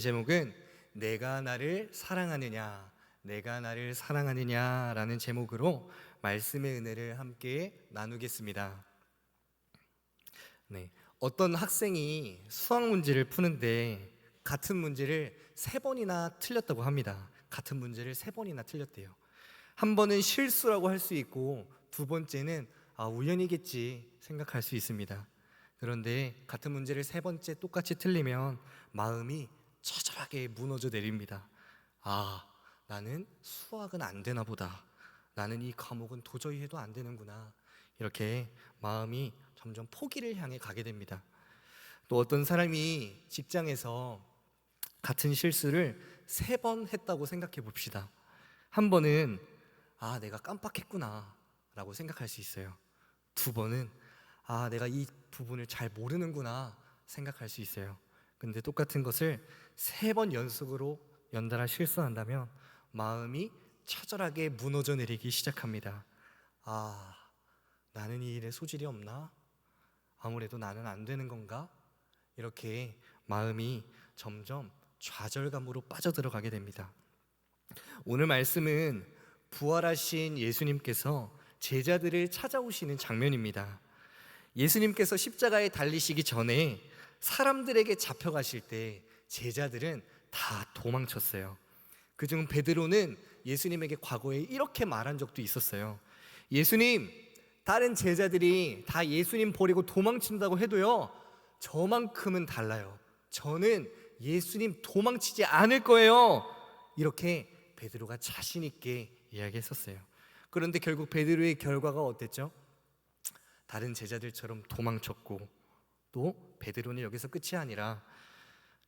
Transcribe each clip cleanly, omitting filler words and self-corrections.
제목은 내가 나를 사랑하느냐, 내가 나를 사랑하느냐라는 제목으로 말씀의 은혜를 함께 나누겠습니다. 어떤 학생이 수학 문제를 푸는데 같은 문제를 3번이나 틀렸다고 합니다. 같은 문제를 3번이나 틀렸대요. 한 번은 실수라고 할 수 있고 두 번째는 우연이겠지 생각할 수 있습니다. 그런데 같은 문제를 3번째 똑같이 틀리면 마음이 처절하게 무너져 내립니다. 나는 수학은 안 되나 보다. 나는 이 과목은 도저히 해도 안 되는구나. 이렇게 마음이 점점 포기를 향해 가게 됩니다. 또 어떤 사람이 직장에서 같은 실수를 3번 했다고 생각해 봅시다. 한 번은 내가 깜빡했구나 라고 생각할 수 있어요. 두 번은 내가 이 부분을 잘 모르는구나 생각할 수 있어요. 근데 똑같은 것을 3번 연속으로 연달아 실수한다면 마음이 처절하게 무너져 내리기 시작합니다. 나는 이 일에 소질이 없나? 아무래도 나는 안 되는 건가? 이렇게 마음이 점점 좌절감으로 빠져들어가게 됩니다. 오늘 말씀은 부활하신 예수님께서 제자들을 찾아오시는 장면입니다. 예수님께서 십자가에 달리시기 전에 사람들에게 잡혀가실 때 제자들은 다 도망쳤어요. 그중 베드로는 예수님에게 과거에 이렇게 말한 적도 있었어요. 예수님, 다른 제자들이 다 예수님 버리고 도망친다고 해도요, 저만큼은 달라요. 저는 예수님 도망치지 않을 거예요. 이렇게 베드로가 자신 있게 이야기했었어요. 그런데 결국 베드로의 결과가 어땠죠? 다른 제자들처럼 도망쳤고, 또 베드로는 여기서 끝이 아니라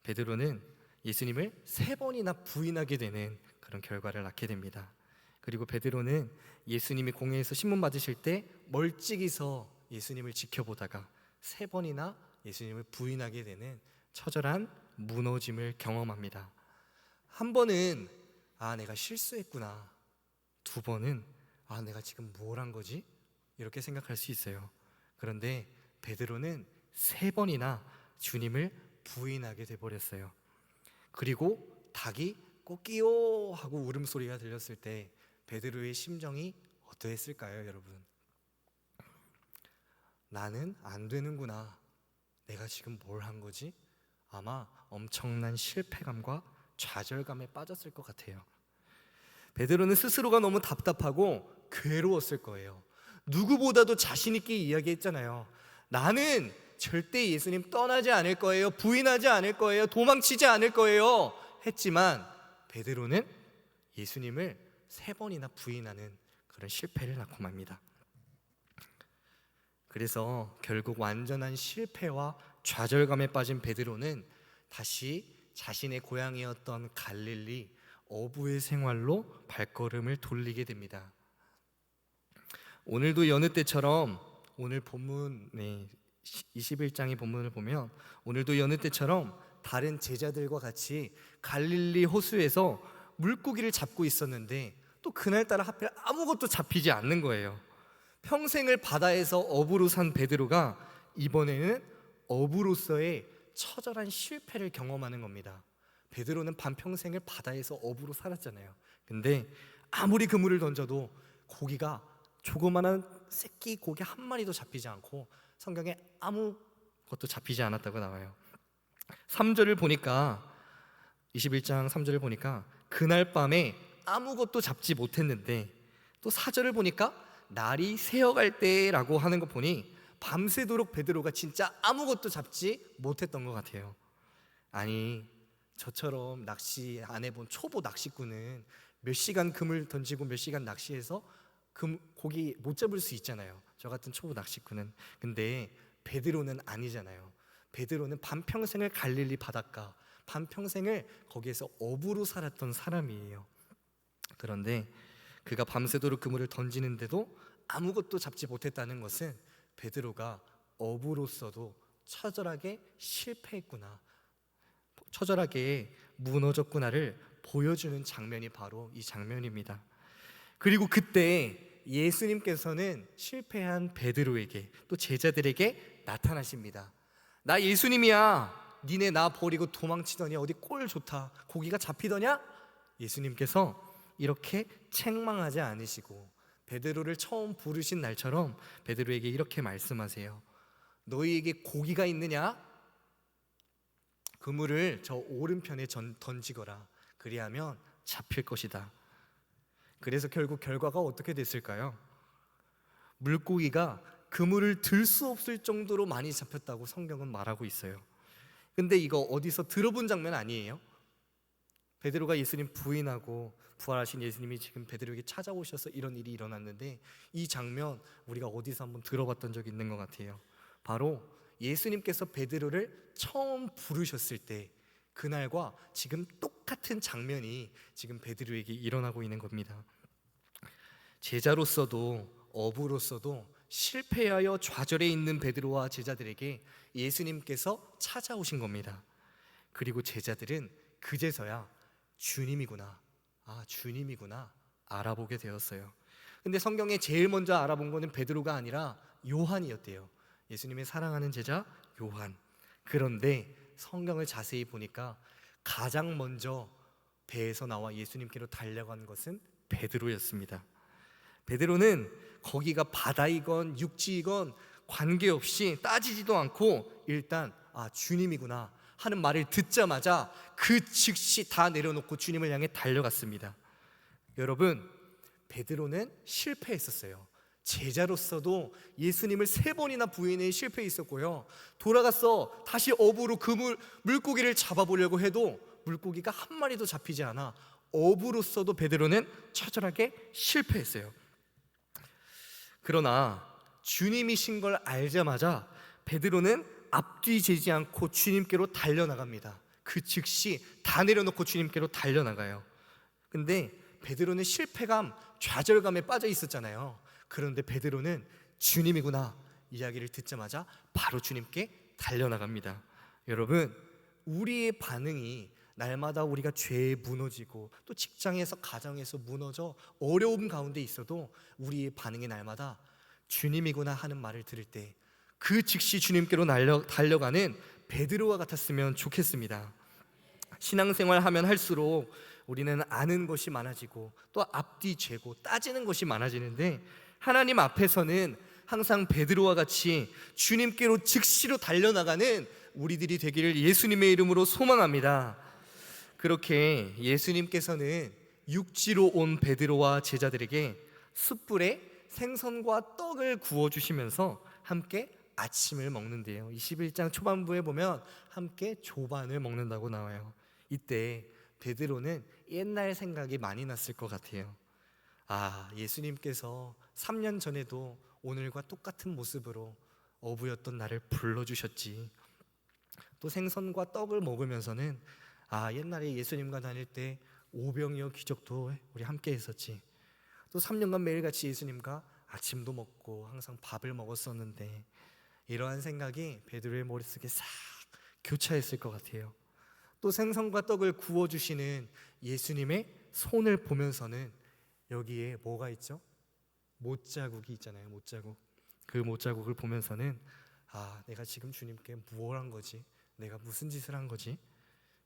베드로는 예수님을 3번이나 부인하게 되는 그런 결과를 낳게 됩니다. 그리고 베드로는 예수님이 공회에서 신문 받으실 때 멀찍이서 예수님을 지켜보다가 3번이나 예수님을 부인하게 되는 처절한 무너짐을 경험합니다. 한 번은 내가 실수했구나. 두 번은 내가 지금 뭘 한 거지? 이렇게 생각할 수 있어요. 그런데 베드로는 3번이나 주님을 부인하게 돼버렸어요. 그리고 닭이 꼬끼요 하고 울음소리가 들렸을 때 베드로의 심정이 어떠했을까요, 여러분? 나는 안 되는구나. 내가 지금 뭘 한 거지? 아마 엄청난 실패감과 좌절감에 빠졌을 것 같아요. 베드로는 스스로가 너무 답답하고 괴로웠을 거예요. 누구보다도 자신 있게 이야기했잖아요. 나는 절대 예수님 떠나지 않을 거예요. 부인하지 않을 거예요. 도망치지 않을 거예요. 했지만 베드로는 예수님을 3번이나 부인하는 그런 실패를 낳고 맙니다. 그래서 결국 완전한 실패와 좌절감에 빠진 베드로는 다시 자신의 고향이었던 갈릴리 어부의 생활로 발걸음을 돌리게 됩니다. 오늘도 여느 때처럼 오늘 본문 21장의 본문을 보면 오늘도 여느 때처럼 다른 제자들과 같이 갈릴리 호수에서 물고기를 잡고 있었는데 또 그날따라 하필 아무것도 잡히지 않는 거예요. 평생을 바다에서 어부로 산 베드로가 이번에는 어부로서의 처절한 실패를 경험하는 겁니다. 베드로는 반평생을 바다에서 어부로 살았잖아요. 근데 아무리 그물을 던져도 고기가 조그마한 새끼 고기 한 마리도 잡히지 않고 성경에 아무것도 잡히지 않았다고 나와요. 3절을 보니까 21장 3절을 보니까 그날 밤에 아무것도 잡지 못했는데 또 4절을 보니까 날이 새어갈 때라고 하는 거 보니 밤새도록 베드로가 진짜 아무것도 잡지 못했던 것 같아요. 아니, 저처럼 낚시 안 해본 초보 낚시꾼은 몇 시간 그물 던지고 몇 시간 낚시해서 고기 못 잡을 수 있잖아요. 저 같은 초보 낚시꾼은. 근데 베드로는 아니잖아요. 베드로는 반평생을 갈릴리 바닷가, 반평생을 거기에서 어부로 살았던 사람이에요. 그런데 그가 밤새도록 그물을 던지는데도 아무것도 잡지 못했다는 것은 베드로가 어부로서도 처절하게 실패했구나, 처절하게 무너졌구나를 보여주는 장면이 바로 이 장면입니다. 그리고 그때 예수님께서는 실패한 베드로에게 또 제자들에게 나타나십니다. 나 예수님이야. 니네 나 버리고 도망치더니 어디 꼴 좋다, 고기가 잡히더냐? 예수님께서 이렇게 책망하지 않으시고 베드로를 처음 부르신 날처럼 베드로에게 이렇게 말씀하세요. 너희에게 고기가 있느냐? 그물을 저 오른편에 던지거라. 그리하면 잡힐 것이다. 그래서 결국 결과가 어떻게 됐을까요? 물고기가 그물을 들 수 없을 정도로 많이 잡혔다고 성경은 말하고 있어요. 근데 이거 어디서 들어본 장면 아니에요? 베드로가 예수님 부인하고 부활하신 예수님이 지금 베드로에게 찾아오셔서 이런 일이 일어났는데, 이 장면 우리가 어디서 한번 들어봤던 적이 있는 것 같아요. 바로 예수님께서 베드로를 처음 부르셨을 때 그날과 지금 똑같은 장면이 지금 베드로에게 일어나고 있는 겁니다. 제자로서도 어부로서도 실패하여 좌절해 있는 베드로와 제자들에게 예수님께서 찾아오신 겁니다. 그리고 제자들은 그제서야 주님이구나, 주님이구나 알아보게 되었어요. 근데 성경에 제일 먼저 알아본 거는 베드로가 아니라 요한이었대요. 예수님의 사랑하는 제자 요한. 그런데 성경을 자세히 보니까 가장 먼저 배에서 나와 예수님께로 달려간 것은 베드로였습니다. 베드로는 거기가 바다이건 육지이건 관계없이 따지지도 않고 일단 주님이구나 하는 말을 듣자마자 그 즉시 다 내려놓고 주님을 향해 달려갔습니다. 여러분, 베드로는 실패했었어요. 제자로서도 예수님을 3번이나 부인해 실패했었고요, 돌아가서 다시 어부로 물고기를 잡아보려고 해도 물고기가 한 마리도 잡히지 않아 어부로서도 베드로는 처절하게 실패했어요. 그러나 주님이신 걸 알자마자 베드로는 앞뒤 재지 않고 주님께로 달려나갑니다. 그 즉시 다 내려놓고 주님께로 달려나가요. 근데 베드로는 실패감, 좌절감에 빠져 있었잖아요. 그런데 베드로는 주님이구나 이야기를 듣자마자 바로 주님께 달려나갑니다. 여러분, 우리의 반응이 날마다 우리가 죄에 무너지고 또 직장에서 가정에서 무너져 어려움 가운데 있어도 우리의 반응이 날마다 주님이구나 하는 말을 들을 때 그 즉시 주님께로 달려가는 베드로와 같았으면 좋겠습니다. 신앙생활 하면 할수록 우리는 아는 것이 많아지고 또 앞뒤 재고 따지는 것이 많아지는데, 하나님 앞에서는 항상 베드로와 같이 주님께로 즉시로 달려나가는 우리들이 되기를 예수님의 이름으로 소망합니다. 그렇게 예수님께서는 육지로 온 베드로와 제자들에게 숯불에 생선과 떡을 구워주시면서 함께 아침을 먹는데요, 21장 초반부에 보면 함께 조반을 먹는다고 나와요. 이때 베드로는 옛날 생각이 많이 났을 것 같아요. 예수님께서 3년 전에도 오늘과 똑같은 모습으로 어부였던 나를 불러주셨지. 또 생선과 떡을 먹으면서는 옛날에 예수님과 다닐 때 오병이어 기적도 우리 함께 했었지. 또 3년간 매일같이 예수님과 아침도 먹고 항상 밥을 먹었었는데, 이러한 생각이 베드로의 머릿속에 싹 교차했을 것 같아요. 또 생선과 떡을 구워주시는 예수님의 손을 보면서는 여기에 뭐가 있죠? 못자국이 있잖아요. 못자국. 그 못자국을 보면서는 내가 지금 주님께 무엇을 한 거지? 내가 무슨 짓을 한 거지?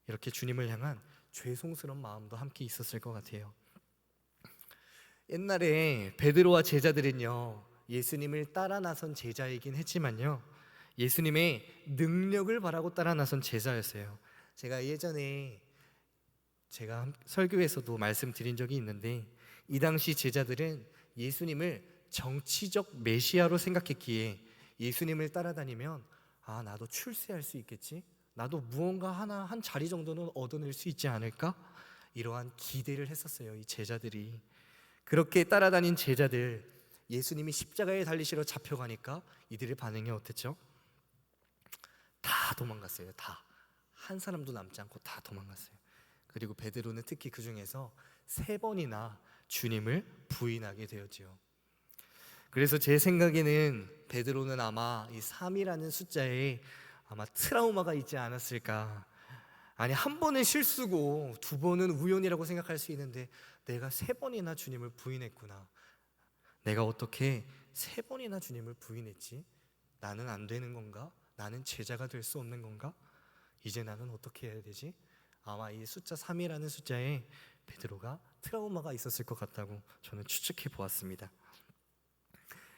이렇게 주님을 향한 죄송스러운 마음도 함께 있었을 것 같아요. 옛날에 베드로와 제자들은요, 예수님을 따라 나선 제자이긴 했지만요, 예수님의 능력을 바라고 따라 나선 제자였어요. 제가 예전에 설교에서도 말씀드린 적이 있는데, 이 당시 제자들은 예수님을 정치적 메시아로 생각했기에 예수님을 따라다니면 나도 출세할 수 있겠지, 나도 무언가 한 자리 정도는 얻어낼 수 있지 않을까, 이러한 기대를 했었어요, 이 제자들이. 그렇게 따라다닌 제자들, 예수님이 십자가에 달리시러 잡혀가니까 이들의 반응이 어땠죠? 다 도망갔어요. 다. 한 사람도 남지 않고 다 도망갔어요. 그리고 베드로는 특히 그 중에서 3번이나 주님을 부인하게 되었지요. 그래서 제 생각에는 베드로는 아마 이 3이라는 숫자에 트라우마가 있지 않았을까. 한 번은 실수고 2번은 우연이라고 생각할 수 있는데, 내가 3번이나 주님을 부인했구나. 내가 어떻게 3번이나 주님을 부인했지? 나는 안 되는 건가? 나는 제자가 될 수 없는 건가? 이제 나는 어떻게 해야 되지? 아마 이 숫자 3이라는 숫자에 베드로가 트라우마가 있었을 것 같다고 저는 추측해 보았습니다.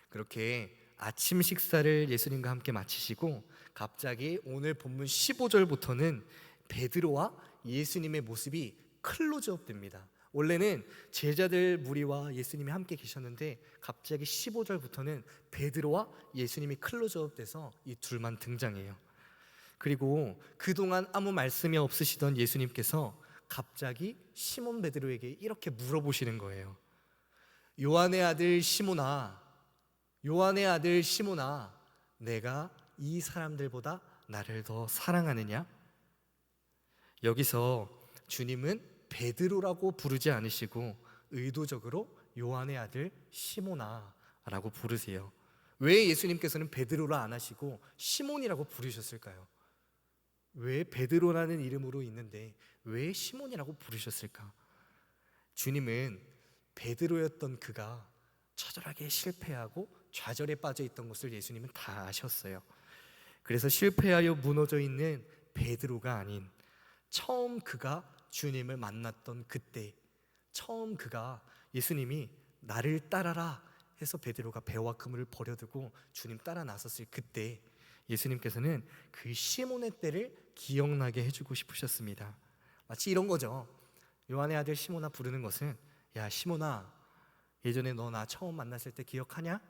그렇게 아침 식사를 예수님과 함께 마치시고 갑자기 오늘 본문 15절부터는 베드로와 예수님의 모습이 클로즈업 됩니다. 원래는 제자들 무리와 예수님이 함께 계셨는데 갑자기 15절부터는 베드로와 예수님이 클로즈업 돼서 이 둘만 등장해요. 그리고 그동안 아무 말씀이 없으시던 예수님께서 갑자기 시몬 베드로에게 이렇게 물어보시는 거예요. 요한의 아들 시몬아, 요한의 아들 시몬아, 내가 이 사람들보다 나를 더 사랑하느냐? 여기서 주님은 베드로라고 부르지 않으시고 의도적으로 요한의 아들 시몬아 라고 부르세요. 왜 예수님께서는 베드로라 안 하시고 시몬이라고 부르셨을까요? 왜 베드로라는 이름으로 있는데 왜 시몬이라고 부르셨을까? 주님은 베드로였던 그가 처절하게 실패하고 좌절에 빠져 있던 것을 예수님은 다 아셨어요. 그래서 실패하여 무너져 있는 베드로가 아닌 처음 그가 주님을 만났던 그때, 처음 그가 예수님이 나를 따라라 해서 베드로가 배와 그물을 버려두고 주님 따라 나섰을 그때 예수님께서는 그 시몬의 때를 기억나게 해주고 싶으셨습니다. 마치 이런 거죠. 요한의 아들 시몬아 부르는 것은, 야 시몬아, 예전에 너 나 처음 만났을 때 기억하냐?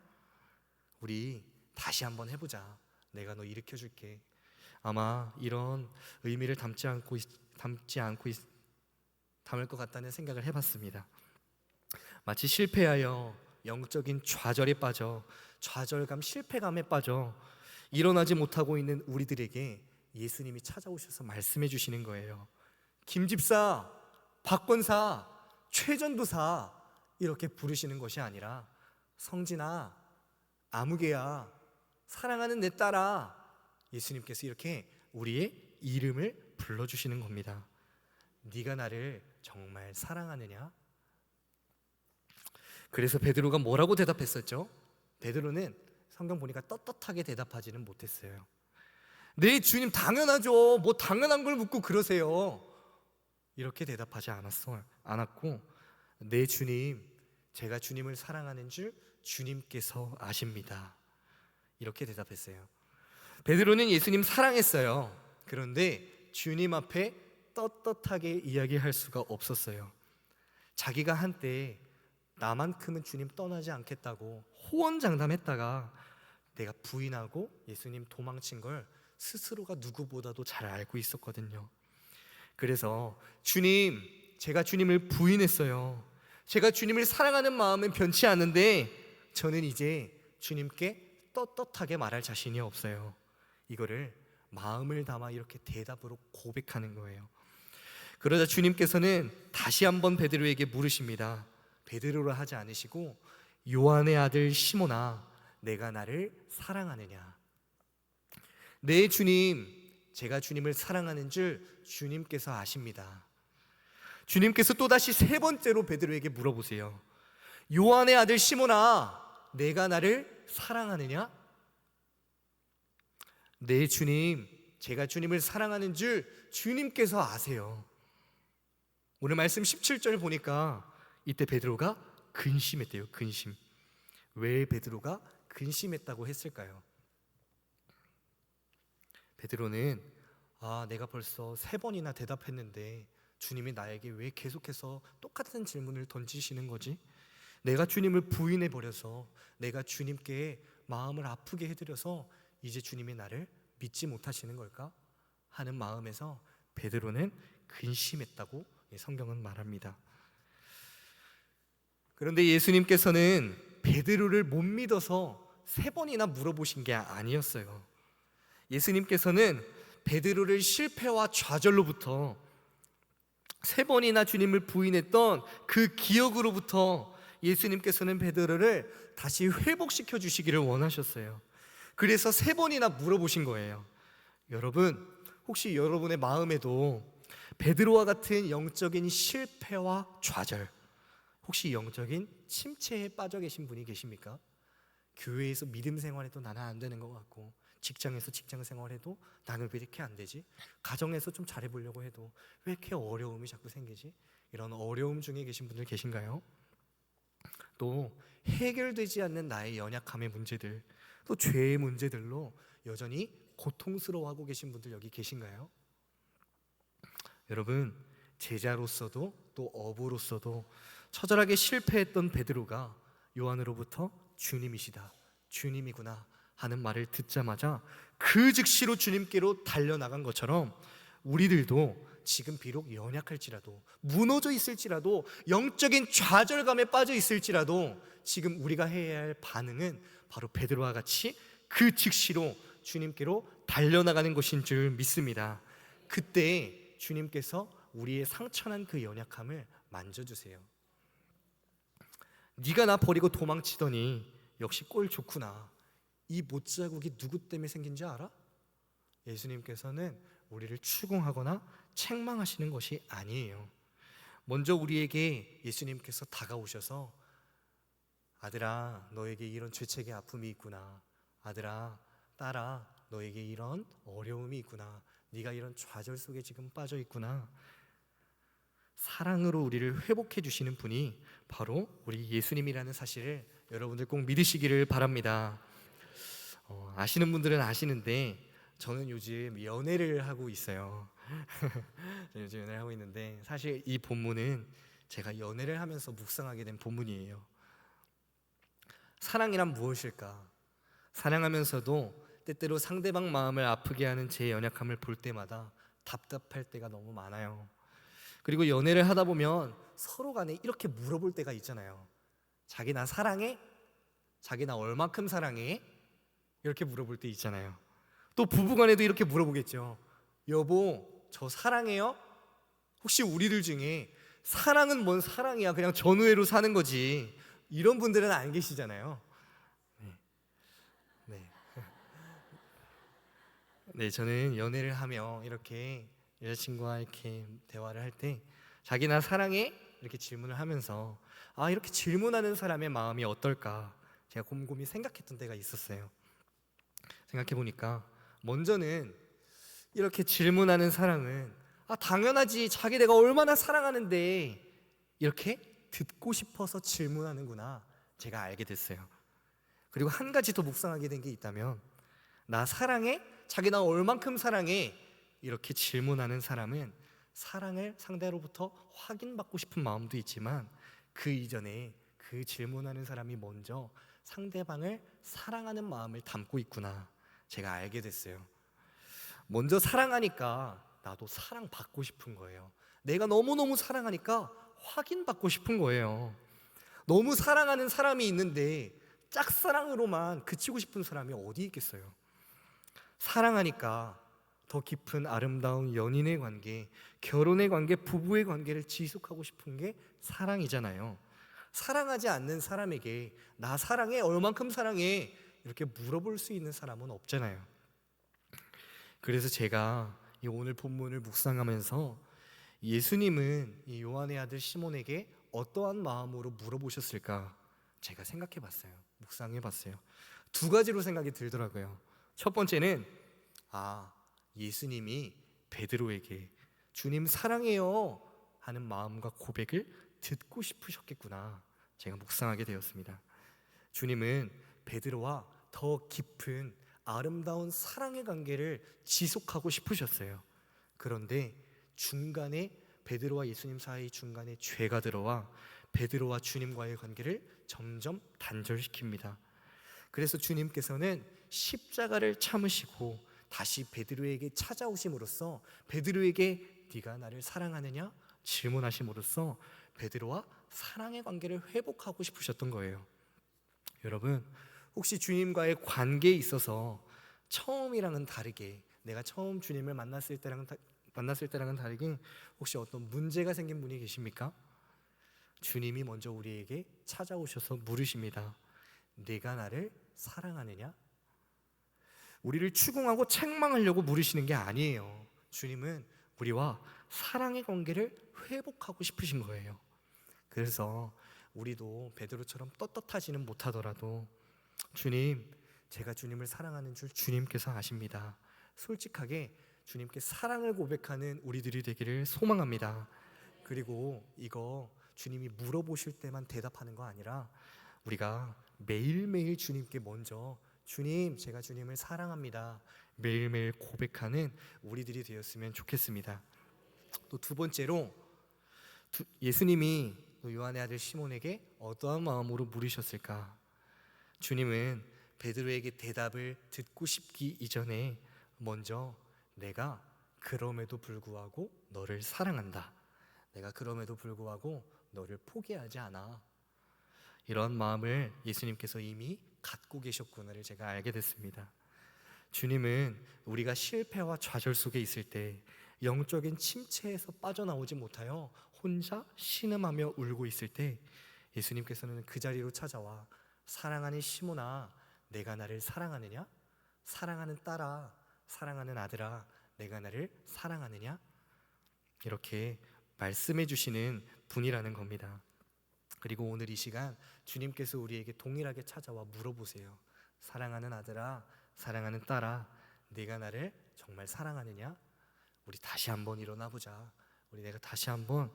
우리 다시 한번 해보자. 내가 너 일으켜줄게. 아마 이런 의미를 담을 것 같다는 생각을 해봤습니다. 마치 실패하여 영적인 좌절에 빠져, 좌절감, 실패감에 빠져 일어나지 못하고 있는 우리들에게 예수님이 찾아오셔서 말씀해 주시는 거예요. 김집사, 박권사, 최전도사 이렇게 부르시는 것이 아니라 성진아, 아무개야, 사랑하는 내 딸아, 예수님께서 이렇게 우리의 이름을 불러주시는 겁니다. 네가 나를 정말 사랑하느냐? 그래서 베드로가 뭐라고 대답했었죠? 베드로는 성경 보니까 떳떳하게 대답하지는 못했어요. 네 주님 당연하죠. 뭐 당연한 걸 묻고 그러세요. 이렇게 대답하지 않았고 네 주님, 제가 주님을 사랑하는 줄 주님께서 아십니다. 이렇게 대답했어요. 베드로는 예수님 사랑했어요. 그런데 주님 앞에 떳떳하게 이야기할 수가 없었어요. 자기가 한때 나만큼은 주님 떠나지 않겠다고 호언장담했다가 내가 부인하고 예수님 도망친 걸 스스로가 누구보다도 잘 알고 있었거든요. 그래서 주님, 제가 주님을 부인했어요. 제가 주님을 사랑하는 마음은 변치 않는데 저는 이제 주님께 떳떳하게 말할 자신이 없어요. 이거를 마음을 담아 이렇게 대답으로 고백하는 거예요. 그러자 주님께서는 다시 한번 베드로에게 물으십니다. 베드로라 하지 않으시고 요한의 아들 시몬아, 내가 나를 사랑하느냐? 네 주님, 제가 주님을 사랑하는 줄 주님께서 아십니다. 주님께서 또다시 세 번째로 베드로에게 물어보세요. 요한의 아들 시몬아, 내가 나를 사랑하느냐? 네 주님, 제가 주님을 사랑하는 줄 주님께서 아세요. 오늘 말씀 17절 보니까 이때 베드로가 근심했대요. 근심. 왜 베드로가 근심했다고 했을까요? 베드로는 내가 벌써 3번이나 대답했는데 주님이 나에게 왜 계속해서 똑같은 질문을 던지시는 거지? 내가 주님을 부인해버려서, 내가 주님께 마음을 아프게 해드려서 이제 주님이 나를 믿지 못하시는 걸까? 하는 마음에서 베드로는 근심했다고 성경은 말합니다. 그런데 예수님께서는 베드로를 못 믿어서 3번이나 물어보신 게 아니었어요. 예수님께서는 베드로를 실패와 좌절로부터 3번이나 주님을 부인했던 그 기억으로부터 예수님께서는 베드로를 다시 회복시켜 주시기를 원하셨어요. 그래서 3번이나 물어보신 거예요. 여러분, 혹시 여러분의 마음에도 베드로와 같은 영적인 실패와 좌절, 혹시 영적인 침체에 빠져 계신 분이 계십니까? 교회에서 믿음 생활에도 나는 안 되는 것 같고, 직장에서 직장 생활해도 나는 왜 이렇게 안 되지? 가정에서 좀 잘해보려고 해도 왜 이렇게 어려움이 자꾸 생기지? 이런 어려움 중에 계신 분들 계신가요? 또 해결되지 않는 나의 연약함의 문제들, 또 죄의 문제들로 여전히 고통스러워하고 계신 분들 여기 계신가요? 여러분, 제자로서도 또 어부로서도 처절하게 실패했던 베드로가 요한으로부터 주님이시다, 주님이구나 하는 말을 듣자마자 그 즉시로 주님께로 달려나간 것처럼 우리들도 지금 비록 연약할지라도, 무너져 있을지라도, 영적인 좌절감에 빠져 있을지라도 지금 우리가 해야 할 반응은 바로 베드로와 같이 그 즉시로 주님께로 달려나가는 것인 줄 믿습니다. 그때 주님께서 우리의 상처난 그 연약함을 만져주세요. 네가 나 버리고 도망치더니 역시 꼴 좋구나, 이 못자국이 누구 때문에 생긴지 알아? 예수님께서는 우리를 추궁하거나 책망하시는 것이 아니에요. 먼저 우리에게 예수님께서 다가오셔서 아들아, 너에게 이런 죄책의 아픔이 있구나, 아들아, 딸아, 너에게 이런 어려움이 있구나, 네가 이런 좌절 속에 지금 빠져 있구나, 사랑으로 우리를 회복해 주시는 분이 바로 우리 예수님이라는 사실을 여러분들 꼭 믿으시기를 바랍니다. 아시는 분들은 아시는데 저는 요즘 연애를 하고 있어요. 요즘 연애를 하고 있는데 사실 이 본문은 제가 연애를 하면서 묵상하게 된 본문이에요. 사랑이란 무엇일까? 사랑하면서도 때때로 상대방 마음을 아프게 하는 제 연약함을 볼 때마다 답답할 때가 너무 많아요. 그리고 연애를 하다 보면 서로 간에 이렇게 물어볼 때가 있잖아요. 자기 나 사랑해? 자기 나 얼마큼 사랑해? 이렇게 물어볼 때 있잖아요. 또 부부간에도 이렇게 물어보겠죠. 여보, 저 사랑해요? 혹시 우리들 중에 사랑은 뭔 사랑이야, 그냥 전우애로 사는 거지, 이런 분들은 안 계시잖아요. 네. 네, 저는 연애를 하며 이렇게 여자친구와 이렇게 대화를 할 때 자기 나 사랑해? 이렇게 질문을 하면서 이렇게 질문하는 사람의 마음이 어떨까 제가 곰곰이 생각했던 때가 있었어요. 생각해보니까 먼저는 이렇게 질문하는 사람은 당연하지, 자기 내가 얼마나 사랑하는데, 이렇게 듣고 싶어서 질문하는구나 제가 알게 됐어요. 그리고 한 가지 더 묵상하게 된 게 있다면, 나 사랑해? 자기 나 얼만큼 사랑해? 이렇게 질문하는 사람은 사랑을 상대로부터 확인받고 싶은 마음도 있지만 그 이전에 그 질문하는 사람이 먼저 상대방을 사랑하는 마음을 담고 있구나 제가 알게 됐어요. 먼저 사랑하니까 나도 사랑받고 싶은 거예요. 내가 너무너무 사랑하니까 확인받고 싶은 거예요. 너무 사랑하는 사람이 있는데 짝사랑으로만 그치고 싶은 사람이 어디 있겠어요. 사랑하니까 더 깊은 아름다운 연인의 관계, 결혼의 관계, 부부의 관계를 지속하고 싶은 게 사랑이잖아요. 사랑하지 않는 사람에게 나 사랑해? 얼만큼 사랑해? 이렇게 물어볼 수 있는 사람은 없잖아요. 그래서 제가 이 오늘 본문을 묵상하면서 예수님은 이 요한의 아들 시몬에게 어떠한 마음으로 물어보셨을까 제가 생각해 봤어요. 묵상해 봤어요. 두 가지로 생각이 들더라고요. 첫 번째는 예수님이 베드로에게 주님 사랑해요 하는 마음과 고백을 듣고 싶으셨겠구나 제가 묵상하게 되었습니다. 주님은 베드로와 더 깊은 아름다운 사랑의 관계를 지속하고 싶으셨어요. 그런데 중간에 베드로와 예수님 사이 중간에 죄가 들어와 베드로와 주님과의 관계를 점점 단절시킵니다. 그래서 주님께서는 십자가를 참으시고 다시 베드로에게 찾아오심으로써 베드로에게 네가 나를 사랑하느냐 질문하심으로써 베드로와 사랑의 관계를 회복하고 싶으셨던 거예요. 여러분, 혹시 주님과의 관계에 있어서 처음이랑은 다르게, 내가 처음 주님을 만났을 때랑은 다르게 혹시 어떤 문제가 생긴 분이 계십니까? 주님이 먼저 우리에게 찾아오셔서 물으십니다. 네가 나를 사랑하느냐? 우리를 추궁하고 책망하려고 물으시는 게 아니에요. 주님은 우리와 사랑의 관계를 회복하고 싶으신 거예요. 그래서 우리도 베드로처럼 떳떳하지는 못하더라도 주님, 제가 주님을 사랑하는 줄 주님께서 아십니다. 솔직하게 주님께 사랑을 고백하는 우리들이 되기를 소망합니다. 그리고 이거 주님이 물어보실 때만 대답하는 거 아니라 우리가 매일매일 주님께 먼저 주님, 제가 주님을 사랑합니다, 매일매일 고백하는 우리들이 되었으면 좋겠습니다. 또 두 번째로 예수님이 요한의 아들 시몬에게 어떠한 마음으로 물으셨을까? 주님은 베드로에게 대답을 듣고 싶기 이전에 먼저 내가 그럼에도 불구하고 너를 사랑한다, 내가 그럼에도 불구하고 너를 포기하지 않아, 이런 마음을 예수님께서 이미 갖고 계셨구나를 제가 알게 됐습니다. 주님은 우리가 실패와 좌절 속에 있을 때, 영적인 침체에서 빠져나오지 못하여 혼자 신음하며 울고 있을 때 예수님께서는 그 자리로 찾아와 사랑하는 시몬아, 내가 나를 사랑하느냐? 사랑하는 딸아, 사랑하는 아들아, 내가 나를 사랑하느냐? 이렇게 말씀해 주시는 분이라는 겁니다. 그리고 오늘 이 시간 주님께서 우리에게 동일하게 찾아와 물어보세요. 사랑하는 아들아, 사랑하는 딸아, 네가 나를 정말 사랑하느냐? 우리 다시 한번 일어나 보자. 내가 다시 한번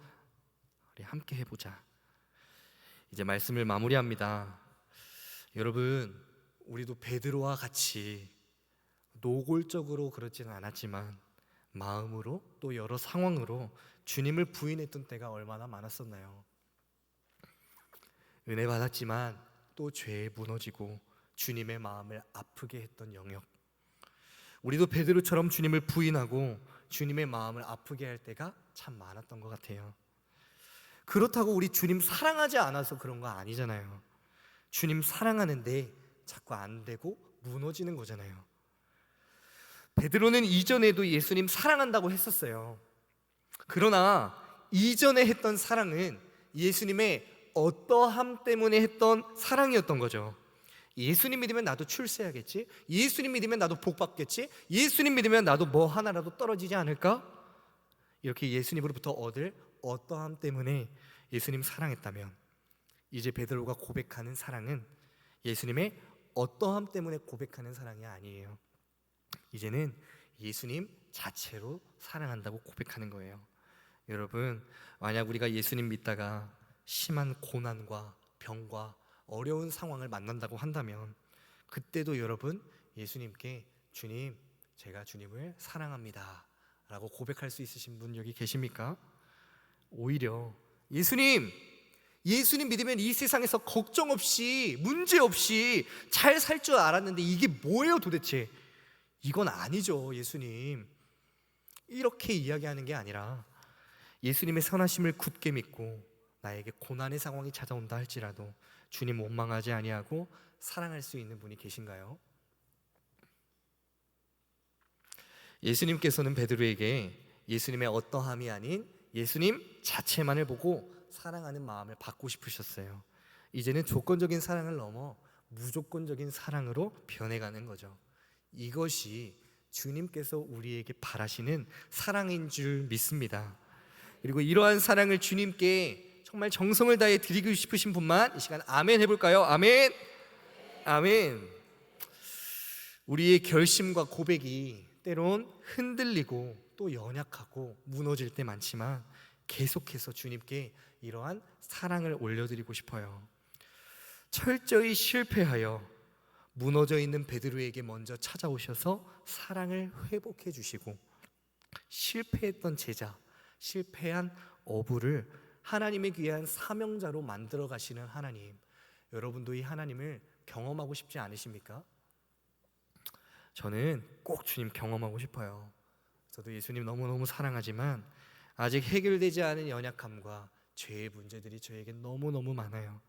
우리 함께 해보자. 이제 말씀을 마무리합니다. 여러분, 우리도 베드로와 같이 노골적으로 그렇지는 않았지만 마음으로 또 여러 상황으로 주님을 부인했던 때가 얼마나 많았었나요? 은혜 받았지만 또 죄에 무너지고 주님의 마음을 아프게 했던 영역, 우리도 베드로처럼 주님을 부인하고 주님의 마음을 아프게 할 때가 참 많았던 것 같아요. 그렇다고 우리 주님 사랑하지 않아서 그런 거 아니잖아요. 주님 사랑하는데 자꾸 안 되고 무너지는 거잖아요. 베드로는 이전에도 예수님 사랑한다고 했었어요. 그러나 이전에 했던 사랑은 예수님의 어떠함 때문에 했던 사랑이었던 거죠. 예수님 믿으면 나도 출세하겠지, 예수님 믿으면 나도 복 받겠지, 예수님 믿으면 나도 뭐 하나라도 떨어지지 않을까? 이렇게 예수님으로부터 얻을 어떠함 때문에 예수님 사랑했다면, 이제 베드로가 고백하는 사랑은 예수님의 어떠함 때문에 고백하는 사랑이 아니에요. 이제는 예수님 자체로 사랑한다고 고백하는 거예요. 여러분, 만약 우리가 예수님 믿다가 심한 고난과 병과 어려운 상황을 만난다고 한다면 그때도 여러분 예수님께 주님, 제가 주님을 사랑합니다 라고 고백할 수 있으신 분 여기 계십니까? 오히려 예수님 믿으면 이 세상에서 걱정 없이 문제 없이 잘 살 줄 알았는데 이게 뭐예요 도대체? 이건 아니죠 예수님, 이렇게 이야기하는 게 아니라 예수님의 선하심을 굳게 믿고 나에게 고난의 상황이 찾아온다 할지라도 주님 원망하지 아니하고 사랑할 수 있는 분이 계신가요? 예수님께서는 베드로에게 예수님의 어떠함이 아닌 예수님 자체만을 보고 사랑하는 마음을 받고 싶으셨어요. 이제는 조건적인 사랑을 넘어 무조건적인 사랑으로 변해가는 거죠. 이것이 주님께서 우리에게 바라시는 사랑인 줄 믿습니다. 그리고 이러한 사랑을 주님께 정말 정성을 다해 드리고 싶으신 분만 이 시간 아멘 해볼까요? 아멘. 아멘. 우리의 결심과 고백이 때론 흔들리고 또 연약하고 무너질 때 많지만 계속해서 주님께 이러한 사랑을 올려드리고 싶어요. 철저히 실패하여 무너져 있는 베드로에게 먼저 찾아오셔서 사랑을 회복해 주시고, 실패했던 제자, 실패한 어부를 하나님의 귀한 사명자로 만들어 가시는 하나님, 여러분도 이 하나님을 경험하고 싶지 않으십니까? 저는 꼭 주님 경험하고 싶어요. 저도 예수님 너무너무 사랑하지만 아직 해결되지 않은 연약함과 죄의 문제들이 저에게 너무너무 많아요.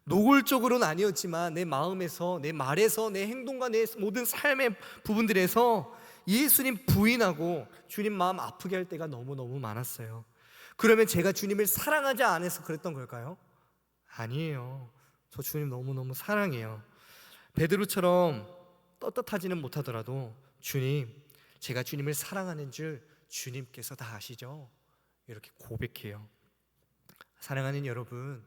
노골적으로는 아니었지만 내 마음에서, 내 말에서, 내 행동과 내 모든 삶의 부분들에서 예수님 부인하고 주님 마음 아프게 할 때가 너무너무 많았어요. 그러면 제가 주님을 사랑하지 않아서 그랬던 걸까요? 아니에요. 저 주님 너무너무 사랑해요. 베드로처럼 떳떳하지는 못하더라도 주님, 제가 주님을 사랑하는 줄 주님께서 다 아시죠? 이렇게 고백해요. 사랑하는 여러분,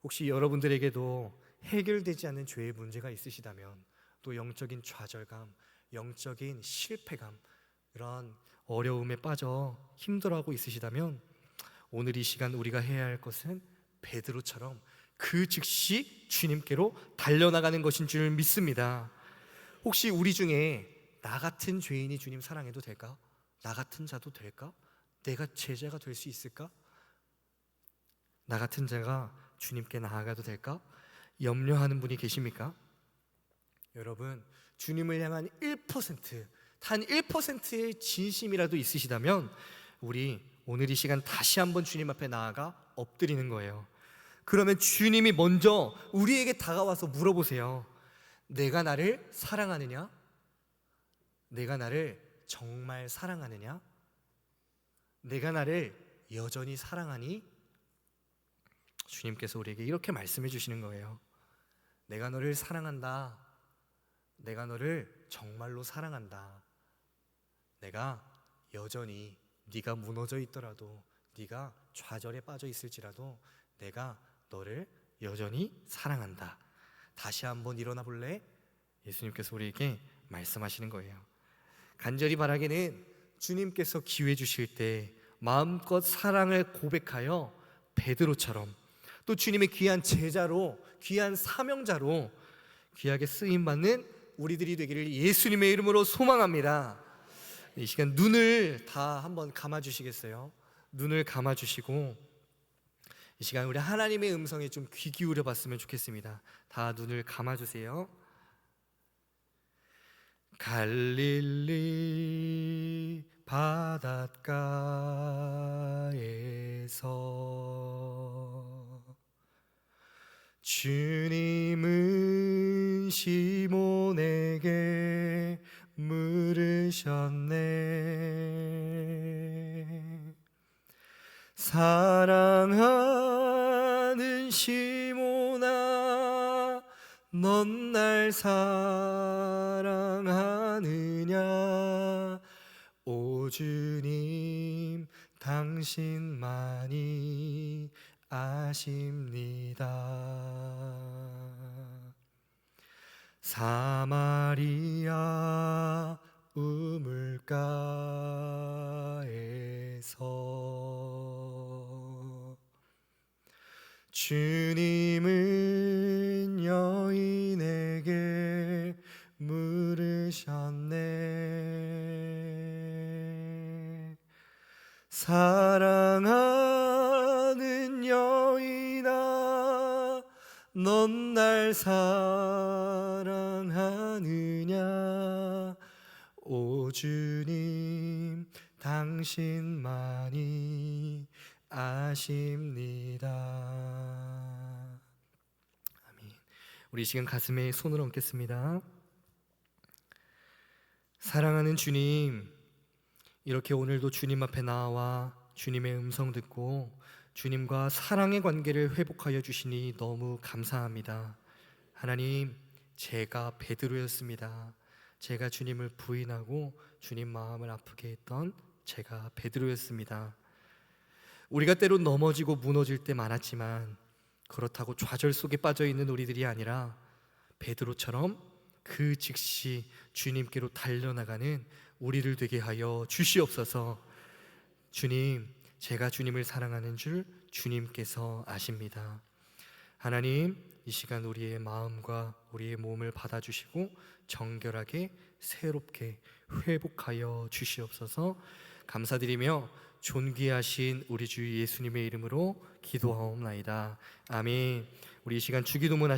혹시 여러분들에게도 해결되지 않는 죄의 문제가 있으시다면 또 영적인 좌절감, 영적인 실패감, 이런 어려움에 빠져 힘들어하고 있으시다면 오늘 이 시간 우리가 해야 할 것은 베드로처럼 그 즉시 주님께로 달려나가는 것인 줄 믿습니다. 혹시 우리 중에 나 같은 죄인이 주님 사랑해도 될까? 나 같은 자도 될까? 내가 제자가 될 수 있을까? 나 같은 자가 주님께 나아가도 될까? 염려하는 분이 계십니까? 여러분, 주님을 향한 1%, 단 1%의 진심이라도 있으시다면 우리 오늘 이 시간 다시 한번 주님 앞에 나아가 엎드리는 거예요. 그러면 주님이 먼저 우리에게 다가와서 물어보세요. 내가 나를 사랑하느냐? 내가 나를 정말 사랑하느냐? 내가 나를 여전히 사랑하니? 주님께서 우리에게 이렇게 말씀해 주시는 거예요. 내가 너를 사랑한다. 내가 너를 정말로 사랑한다. 내가 여전히 네가 무너져 있더라도, 네가 좌절에 빠져 있을지라도 내가 너를 여전히 사랑한다. 다시 한번 일어나 볼래? 예수님께서 우리에게 말씀하시는 거예요. 간절히 바라기는 주님께서 기회 주실 때 마음껏 사랑을 고백하여 베드로처럼 또 주님의 귀한 제자로, 귀한 사명자로 귀하게 쓰임받는 우리들이 되기를 예수님의 이름으로 소망합니다. 이 시간 눈을 다 한번 감아주시겠어요? 눈을 감아주시고 이 시간 우리 하나님의 음성에 좀 귀 기울여 봤으면 좋겠습니다. 다 눈을 감아주세요. 갈릴리 바닷가에서 주님은 시몬에게 물으셨네. 사랑하는 시몬아, 넌 날 사랑하느냐? 오 주님, 당신만이 아십니다. 사마리아 우물가에서 주님은 여인에게 물으셨네. 사랑하는 여인아, 넌 날 사랑하느냐? 오 주님, 당신만이 아십니다. 아멘. 우리 지금 가슴에 손을 얹겠습니다. 사랑하는 주님, 이렇게 오늘도 주님 앞에 나와 주님의 음성 듣고 주님과 사랑의 관계를 회복하여 주시니 너무 감사합니다. 하나님, 제가 베드로였습니다. 제가 주님을 부인하고 주님 마음을 아프게 했던 제가 베드로였습니다. 우리가 때로 넘어지고 무너질 때 많았지만 그렇다고 좌절 속에 빠져 있는 우리들이 아니라 베드로처럼 그 즉시 주님께로 달려나가는 우리를 되게 하여 주시옵소서. 주님, 제가 주님을 사랑하는 줄 주님께서 아십니다. 하나님, 이 시간 우리의 마음과 우리의 몸을 받아주시고 정결하게 새롭게 회복하여 주시옵소서. 감사드리며 존귀하신 우리 주 예수님의 이름으로 기도하옵나이다. 아멘. 우리 이 시간 주기도문